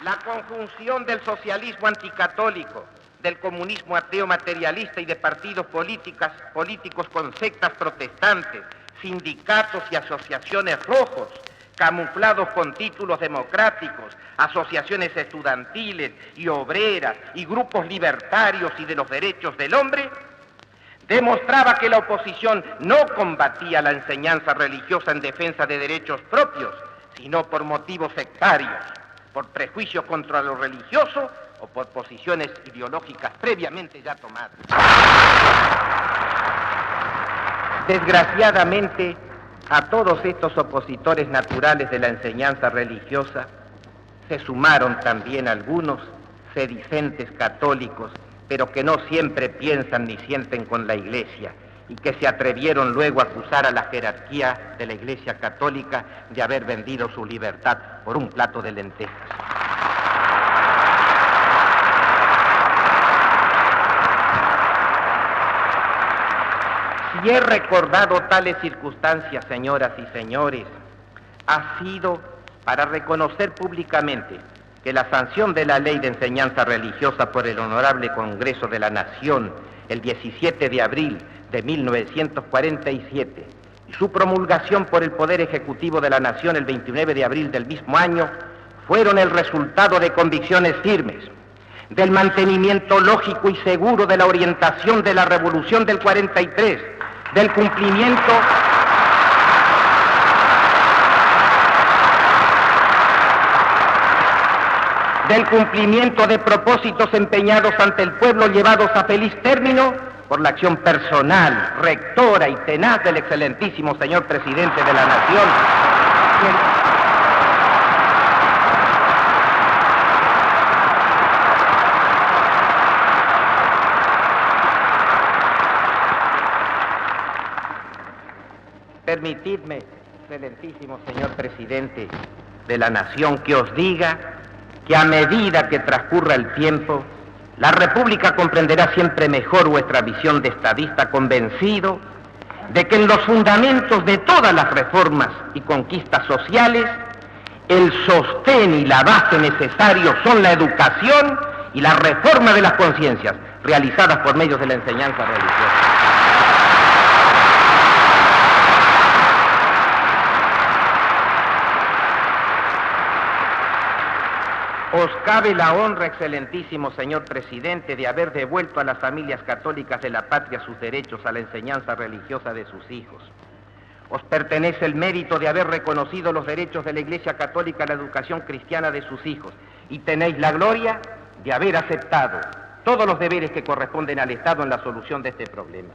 La conjunción del socialismo anticatólico, del comunismo ateo materialista y de partidos políticos con sectas protestantes, sindicatos y asociaciones rojos, camuflados con títulos democráticos, asociaciones estudiantiles y obreras y grupos libertarios y de los derechos del hombre, demostraba que la oposición no combatía la enseñanza religiosa en defensa de derechos propios, sino por motivos sectarios, por prejuicios contra lo religioso o por posiciones ideológicas previamente ya tomadas. Desgraciadamente, a todos estos opositores naturales de la enseñanza religiosa se sumaron también algunos sedicentes católicos, pero que no siempre piensan ni sienten con la Iglesia, y que se atrevieron luego a acusar a la jerarquía de la Iglesia católica de haber vendido su libertad por un plato de lentejas. Si he recordado tales circunstancias, señoras y señores, ha sido para reconocer públicamente que la sanción de la Ley de Enseñanza Religiosa por el Honorable Congreso de la Nación el 17 de abril de 1947 y su promulgación por el Poder Ejecutivo de la Nación el 29 de abril del mismo año fueron el resultado de convicciones firmes, del mantenimiento lógico y seguro de la orientación de la Revolución del 43, del cumplimiento de propósitos empeñados ante el pueblo llevados a feliz término por la acción personal, rectora y tenaz del excelentísimo señor presidente de la Nación, Permitidme, excelentísimo señor presidente de la Nación, que os diga que a medida que transcurra el tiempo, la República comprenderá siempre mejor vuestra visión de estadista, convencido de que en los fundamentos de todas las reformas y conquistas sociales, el sostén y la base necesarios son la educación y la reforma de las conciencias, realizadas por medios de la enseñanza religiosa. Os cabe la honra, excelentísimo señor presidente, de haber devuelto a las familias católicas de la patria sus derechos a la enseñanza religiosa de sus hijos. Os pertenece el mérito de haber reconocido los derechos de la Iglesia Católica a la educación cristiana de sus hijos, y tenéis la gloria de haber aceptado todos los deberes que corresponden al Estado en la solución de este problema.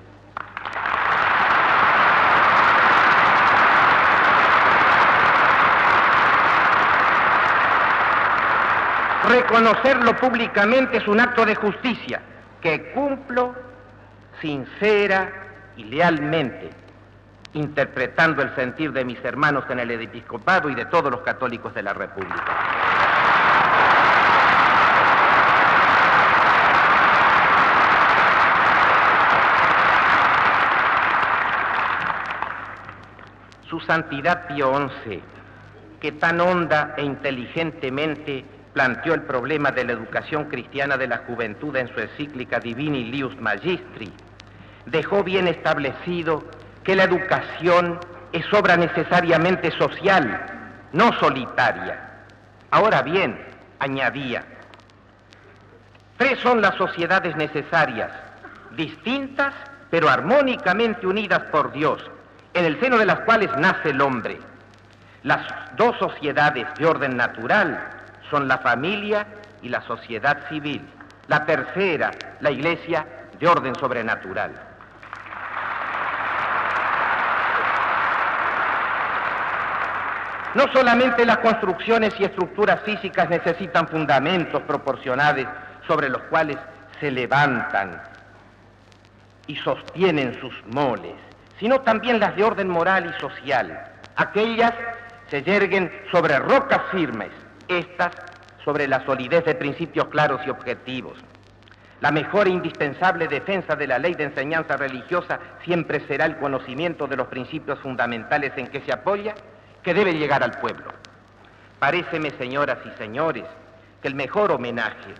Reconocerlo públicamente es un acto de justicia que cumplo sincera y lealmente, interpretando el sentir de mis hermanos en el episcopado y de todos los católicos de la República. Su Santidad Pío XI, que tan honda e inteligentemente planteó el problema de la educación cristiana de la juventud en su encíclica Divini Lius Magistri, dejó bien establecido que la educación es obra necesariamente social, no solitaria. Ahora bien, añadía, 3 son las sociedades necesarias, distintas pero armónicamente unidas por Dios, en el seno de las cuales nace el hombre. Las 2 sociedades de orden natural son la familia y la sociedad civil. La tercera, la Iglesia, de orden sobrenatural. No solamente las construcciones y estructuras físicas necesitan fundamentos proporcionados sobre los cuales se levantan y sostienen sus moles, sino también las de orden moral y social. Aquellas se yerguen sobre rocas firmes, estas sobre la solidez de principios claros y objetivos. La mejor e indispensable defensa de la ley de enseñanza religiosa siempre será el conocimiento de los principios fundamentales en que se apoya, que debe llegar al pueblo. Paréceme, señoras y señores, que el mejor homenaje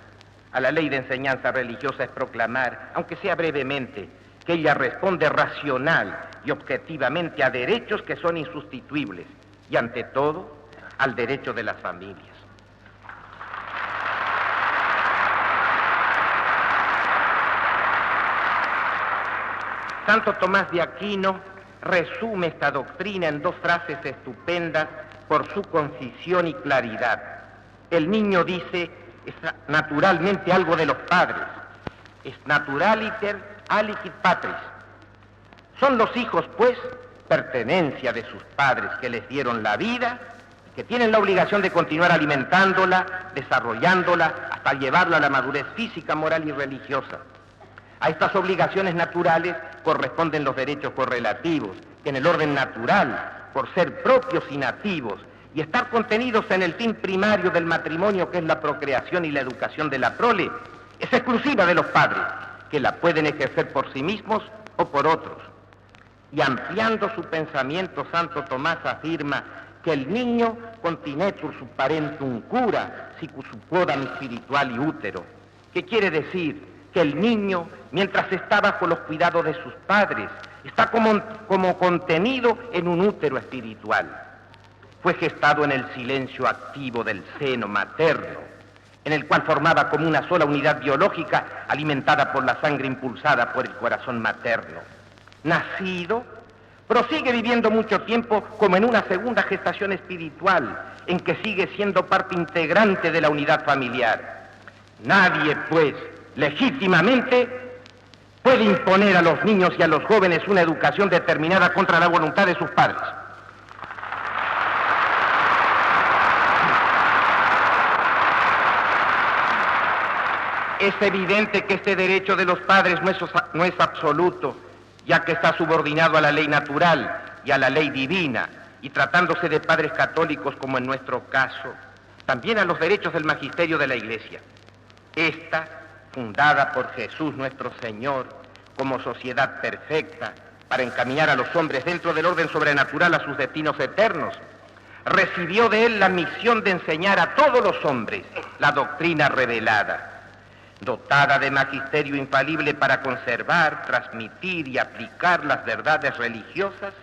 a la ley de enseñanza religiosa es proclamar, aunque sea brevemente, que ella responde racional y objetivamente a derechos que son insustituibles y, ante todo, al derecho de las familias. Santo Tomás de Aquino resume esta doctrina en dos frases estupendas por su concisión y claridad. El niño, dice, es naturalmente algo de los padres, es naturaliter alicit patris. Son los hijos, pues, pertenencia de sus padres que les dieron la vida, que tienen la obligación de continuar alimentándola, desarrollándola, hasta llevarla a la madurez física, moral y religiosa. A estas obligaciones naturales corresponden los derechos correlativos, que en el orden natural, por ser propios y nativos, y estar contenidos en el fin primario del matrimonio, que es la procreación y la educación de la prole, es exclusiva de los padres, que la pueden ejercer por sí mismos o por otros. Y ampliando su pensamiento, Santo Tomás afirma que el niño continetur su parentum cura, sicut quodam spirituali útero. ¿Qué quiere decir? Que el niño, mientras está bajo los cuidados de sus padres, está como contenido en un útero espiritual. Fue gestado en el silencio activo del seno materno, en el cual formaba como una sola unidad biológica alimentada por la sangre impulsada por el corazón materno. Nacido, prosigue viviendo mucho tiempo como en una segunda gestación espiritual, en que sigue siendo parte integrante de la unidad familiar. Nadie, pues, legítimamente puede imponer a los niños y a los jóvenes una educación determinada contra la voluntad de sus padres. Es evidente que este derecho de los padres no es absoluto, ya que está subordinado a la ley natural y a la ley divina, y tratándose de padres católicos como en nuestro caso, también a los derechos del magisterio de la Iglesia. Esta, fundada por Jesús nuestro Señor como sociedad perfecta para encaminar a los hombres dentro del orden sobrenatural a sus destinos eternos, recibió de él la misión de enseñar a todos los hombres la doctrina revelada, dotada de magisterio infalible para conservar, transmitir y aplicar las verdades religiosas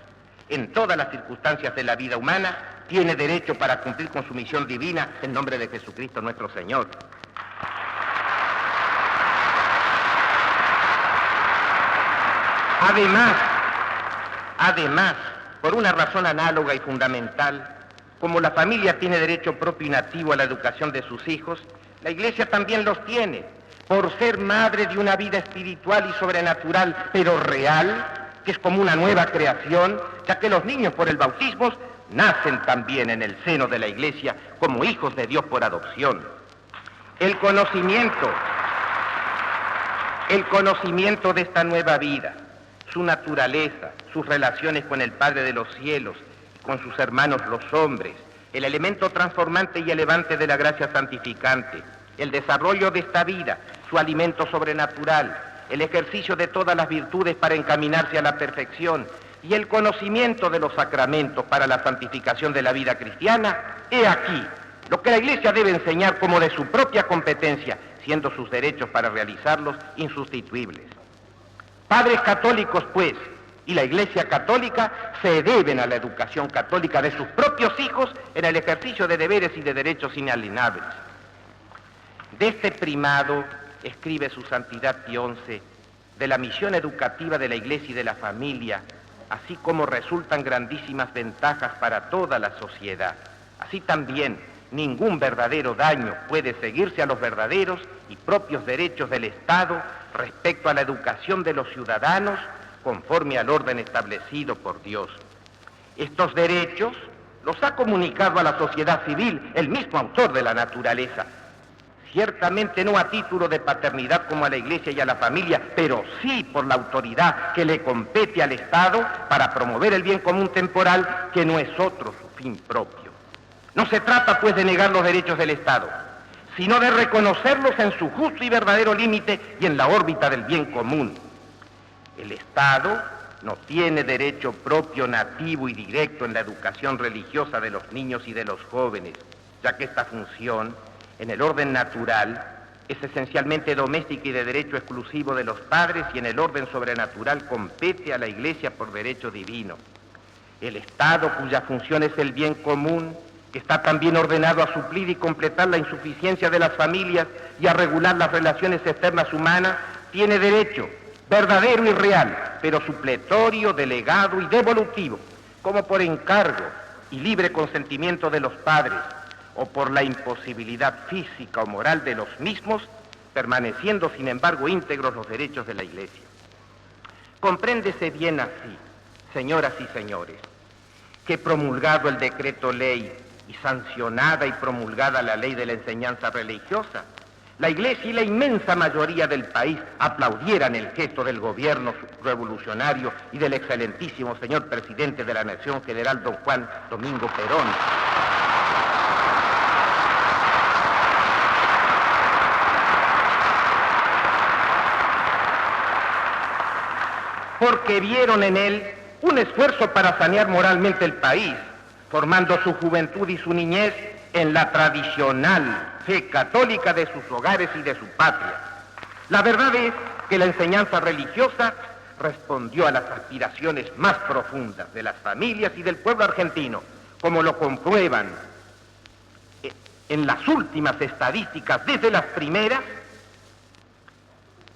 en todas las circunstancias de la vida humana. Tiene derecho para cumplir con su misión divina en nombre de Jesucristo nuestro Señor. Además, por una razón análoga y fundamental, como la familia tiene derecho propio y nativo a la educación de sus hijos, la Iglesia también los tiene, por ser madre de una vida espiritual y sobrenatural, pero real, que es como una nueva creación, ya que los niños por el bautismo nacen también en el seno de la Iglesia como hijos de Dios por adopción. El conocimiento de esta nueva vida, su naturaleza, sus relaciones con el Padre de los cielos, con sus hermanos los hombres, el elemento transformante y elevante de la gracia santificante, el desarrollo de esta vida, su alimento sobrenatural, el ejercicio de todas las virtudes para encaminarse a la perfección y el conocimiento de los sacramentos para la santificación de la vida cristiana, he aquí lo que la Iglesia debe enseñar como de su propia competencia, siendo sus derechos para realizarlos insustituibles. Padres católicos, pues, y la Iglesia católica se deben a la educación católica de sus propios hijos en el ejercicio de deberes y de derechos inalienables. De este primado, escribe su Santidad Pío XI, de la misión educativa de la Iglesia y de la familia, así como resultan grandísimas ventajas para toda la sociedad. Así también, ningún verdadero daño puede seguirse a los verdaderos y propios derechos del Estado respecto a la educación de los ciudadanos conforme al orden establecido por Dios. Estos derechos los ha comunicado a la sociedad civil el mismo autor de la naturaleza, ciertamente no a título de paternidad como a la Iglesia y a la familia, pero sí por la autoridad que le compete al Estado para promover el bien común temporal, que no es otro su fin propio. No se trata, pues, de negar los derechos del Estado, sino de reconocerlos en su justo y verdadero límite y en la órbita del bien común. El Estado no tiene derecho propio, nativo y directo en la educación religiosa de los niños y de los jóvenes, ya que esta función En el orden natural es esencialmente doméstica y de derecho exclusivo de los padres, y en el orden sobrenatural compete a la Iglesia por derecho divino. El Estado, cuya función es el bien común, que está también ordenado a suplir y completar la insuficiencia de las familias y a regular las relaciones externas humanas, tiene derecho verdadero y real, pero supletorio, delegado y devolutivo, como por encargo y libre consentimiento de los padres, o por la imposibilidad física o moral de los mismos, permaneciendo sin embargo íntegros los derechos de la Iglesia. Compréndese bien así, señoras y señores, que promulgado el decreto ley y sancionada y promulgada la ley de la enseñanza religiosa, la Iglesia y la inmensa mayoría del país aplaudieran el gesto del gobierno revolucionario y del excelentísimo señor presidente de la Nación, general don Juan Domingo Perón. Porque vieron en él un esfuerzo para sanear moralmente el país, formando su juventud y su niñez en la tradicional fe católica de sus hogares y de su patria. La verdad es que la enseñanza religiosa respondió a las aspiraciones más profundas de las familias y del pueblo argentino, como lo comprueban en las últimas estadísticas, desde las primeras,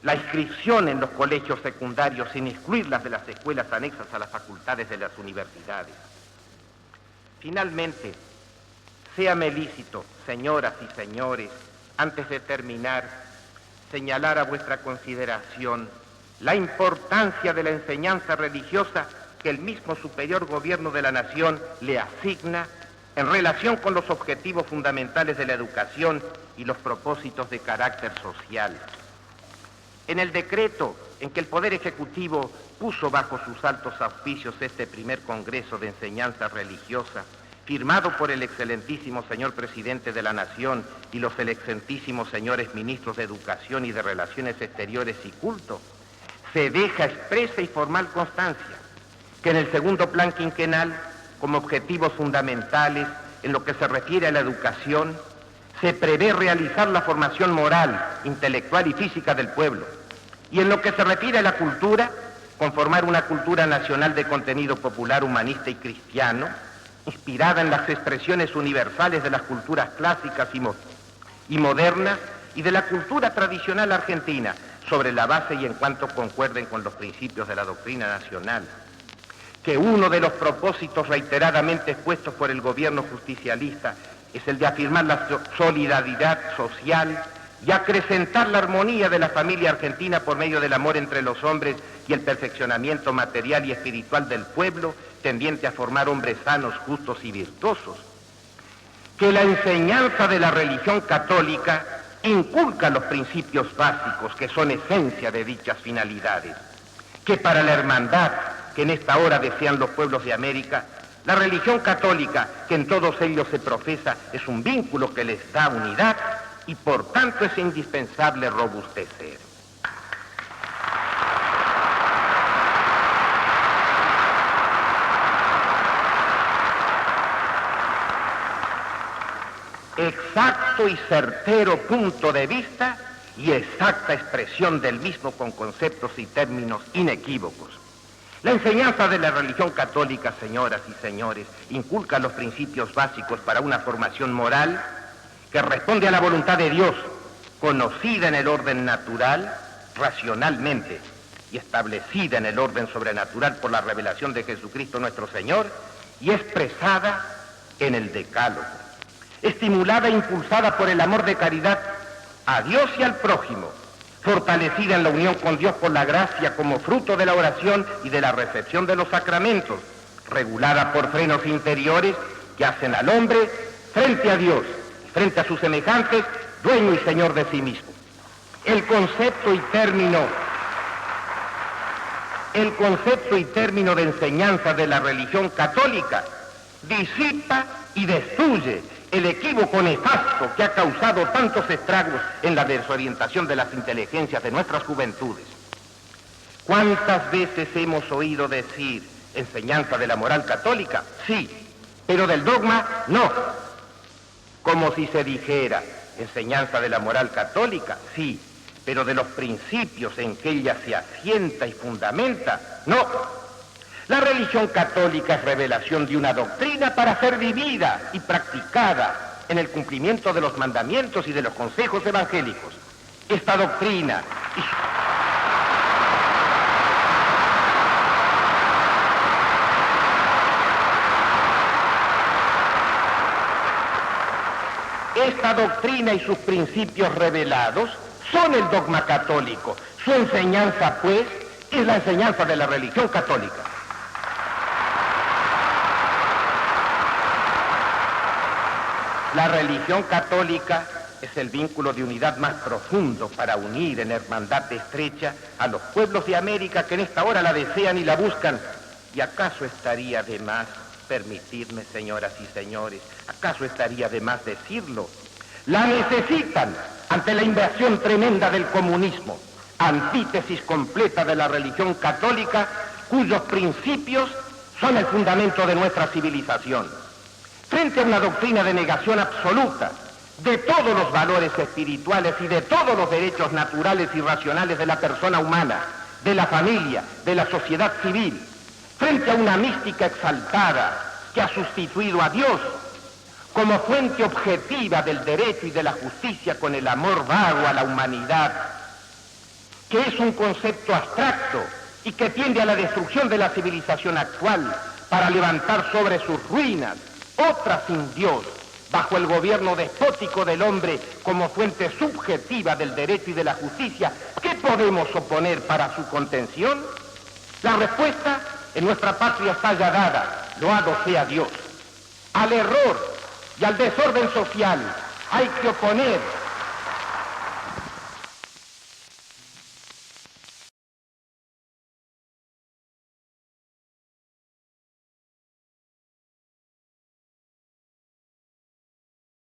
la inscripción en los colegios secundarios, sin excluirlas de las escuelas anexas a las facultades de las universidades. Finalmente, séame lícito, señoras y señores, antes de terminar, señalar a vuestra consideración la importancia de la enseñanza religiosa que el mismo superior gobierno de la nación le asigna en relación con los objetivos fundamentales de la educación y los propósitos de carácter social. En el decreto en que el Poder Ejecutivo puso bajo sus altos auspicios este primer Congreso de Enseñanza Religiosa, firmado por el excelentísimo señor Presidente de la Nación y los excelentísimos señores Ministros de Educación y de Relaciones Exteriores y Culto, se deja expresa y formal constancia que en el segundo plan quinquenal, como objetivos fundamentales en lo que se refiere a la educación, se prevé realizar la formación moral, intelectual y física del pueblo, y en lo que se refiere a la cultura, conformar una cultura nacional de contenido popular, humanista y cristiano, inspirada en las expresiones universales de las culturas clásicas y modernas y de la cultura tradicional argentina, sobre la base y en cuanto concuerden con los principios de la doctrina nacional. Que uno de los propósitos reiteradamente expuestos por el gobierno justicialista es el de afirmar la solidaridad social y acrecentar la armonía de la familia argentina por medio del amor entre los hombres y el perfeccionamiento material y espiritual del pueblo, tendiente a formar hombres sanos, justos y virtuosos. Que la enseñanza de la religión católica inculca los principios básicos que son esencia de dichas finalidades. Que para la hermandad que en esta hora desean los pueblos de América, la religión católica que en todos ellos se profesa es un vínculo que les da unidad y por tanto es indispensable robustecer. Exacto y certero punto de vista y exacta expresión del mismo con conceptos y términos inequívocos. La enseñanza de la religión católica, señoras y señores, inculca los principios básicos para una formación moral que responde a la voluntad de Dios, conocida en el orden natural, racionalmente, y establecida en el orden sobrenatural por la revelación de Jesucristo nuestro Señor, y expresada en el Decálogo, estimulada e impulsada por el amor de caridad a Dios y al prójimo, fortalecida en la unión con Dios por la gracia como fruto de la oración y de la recepción de los sacramentos, regulada por frenos interiores que hacen al hombre frente a Dios, frente a sus semejantes, dueño y señor de sí mismo. El concepto y término de enseñanza de la religión católica disipa y destruye el equívoco nefasto que ha causado tantos estragos en la desorientación de las inteligencias de nuestras juventudes. ¿Cuántas veces hemos oído decir enseñanza de la moral católica? Sí, pero del dogma no. Como si se dijera, Enseñanza de la moral católica, sí, pero de los principios en que ella se asienta y fundamenta, no. La religión católica es revelación de una doctrina para ser vivida y practicada en el cumplimiento de los mandamientos y de los consejos evangélicos. Esta doctrina y sus principios revelados son el dogma católico. Su enseñanza, pues, es la enseñanza de la religión católica. La religión católica es el vínculo de unidad más profundo para unir en hermandad estrecha a los pueblos de América que en esta hora la desean y la buscan. ¿Y acaso estaría de más, permitidme, señoras y señores, acaso estaría de más decirlo? La necesitan ante la invasión tremenda del comunismo, antítesis completa de la religión católica, cuyos principios son el fundamento de nuestra civilización. Frente a una doctrina de negación absoluta de todos los valores espirituales y de todos los derechos naturales y racionales de la persona humana, de la familia, de la sociedad civil, frente a una mística exaltada que ha sustituido a Dios como fuente objetiva del derecho y de la justicia con el amor vago a la humanidad, que es un concepto abstracto y que tiende a la destrucción de la civilización actual para levantar sobre sus ruinas otra sin Dios, bajo el gobierno despótico del hombre como fuente subjetiva del derecho y de la justicia. ¿Qué podemos oponer para su contención? La respuesta en nuestra patria está ya dada, loado sea Dios. Al error y al desorden social hay que oponer